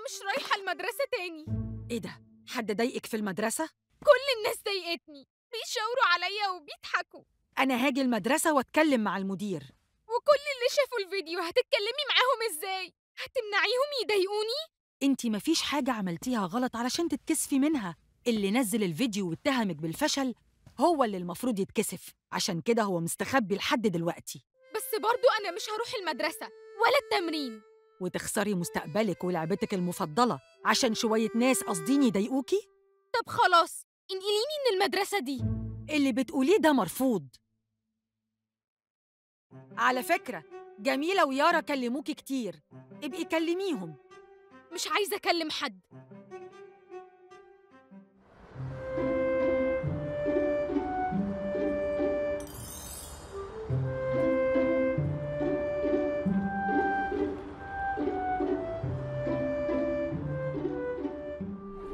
مش رايحة المدرسة تاني. إيه ده؟ حد ضايقك في المدرسة؟ كل الناس ضايقتني، بيشاوروا عليا وبيضحكوا. أنا هاجي المدرسة وأتكلم مع المدير. وكل اللي شافوا الفيديو هتتكلمي معاهم إزاي؟ هتمنعيهم يضايقوني؟ أنتِ مفيش حاجة عملتيها غلط علشان تتكسفي منها. اللي نزل الفيديو واتهمك بالفشل هو اللي المفروض يتكسف، عشان كده هو مستخبي لحد دلوقتي. بس برضو أنا مش هروح المدرسة ولا التمرين. وتخسري مستقبلك ولعبتك المفضلة عشان شوية ناس قاصدين يضايقوكي؟ طب خلاص، انقليني من المدرسة دي. اللي بتقوليه ده مرفوض. على فكرة، جميلة ويارا كلموكي كتير، ابقي كلميهم. مش عايزة أكلم حد.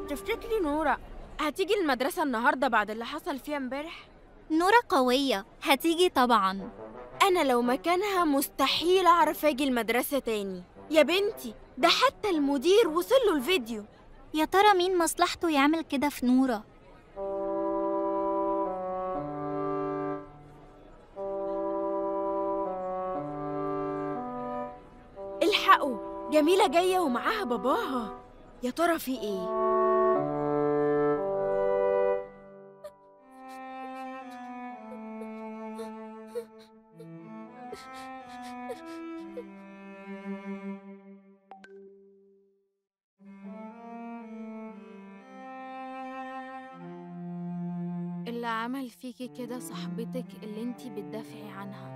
تفتكري نورة هتيجي المدرسة النهاردة بعد اللي حصل فيها امبارح؟ نورة قوية، هتيجي طبعاً. أنا لو مكانها مستحيل أعرف أجي المدرسة تاني. يا بنتي، ده حتى المدير وصله الفيديو. يا ترى مين مصلحته يعمل كده في نورة؟ الحقوا، جميلة جاية ومعاها باباها. يا ترى في إيه؟ اللي عمل فيكي كده صاحبتك اللي انتي بتدافعي عنها.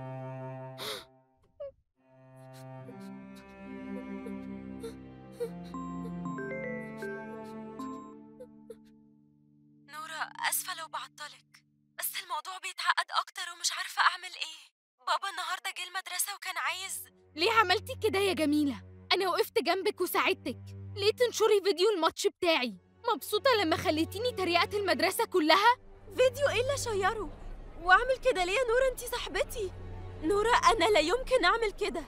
نورة، أسفة لو بعطلك، بس الموضوع بيتعقد أكتر ومش عارفة أعمل إيه. بابا النهاردة جه المدرسة وكان عايز. ليه عملتي كده يا جميلة؟ أنا وقفت جنبك وساعدتك. ليه تنشري فيديو الماتش بتاعي؟ مبسوطة لما خليتيني تريقة المدرسة كلها؟ فيديو إيه اللي أشيره؟ وأعمل كده ليه يا نورة؟ أنتي صاحبتي. نورة، أنا لا يمكن أعمل كده.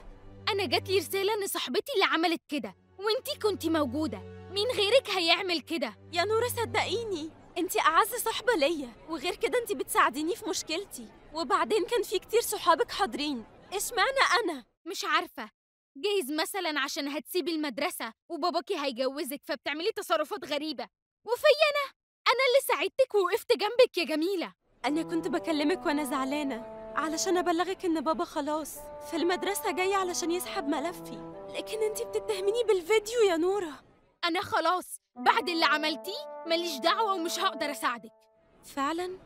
أنا جاتلي رسالة إن صاحبتي اللي عملت كده وإنتي كنتي موجودة. مين غيرك هيعمل كده؟ يا نورة صدقيني، انتي أعز صاحبة ليا، وغير كده انتي بتساعديني في مشكلتي. وبعدين كان في كتير صحابك حاضرين، اشمعنى أنا؟ مش عارفة، جايز مثلا عشان هتسيبي المدرسة وباباكي هيجوزك فبتعملي تصرفات غريبة. وفيا أنا اللي ساعدتك ووقفت جنبك يا جميلة. أنا كنت بكلمك وأنا زعلانة علشان أبلغك إن بابا خلاص في المدرسة جاي علشان يسحب ملفي، لكن انتي بتتهميني بالفيديو يا نورة. أنا خلاص بعد اللي عملتيه ماليش دعوة ومش هقدر أساعدك. فعلا؟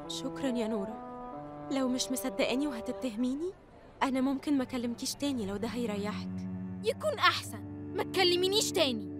شكرا يا نورة. لو مش مصدقاني وهتتهميني، أنا ممكن ما أكلمكيش تاني لو ده هيريحك. يكون أحسن ما تكلمينيش تاني.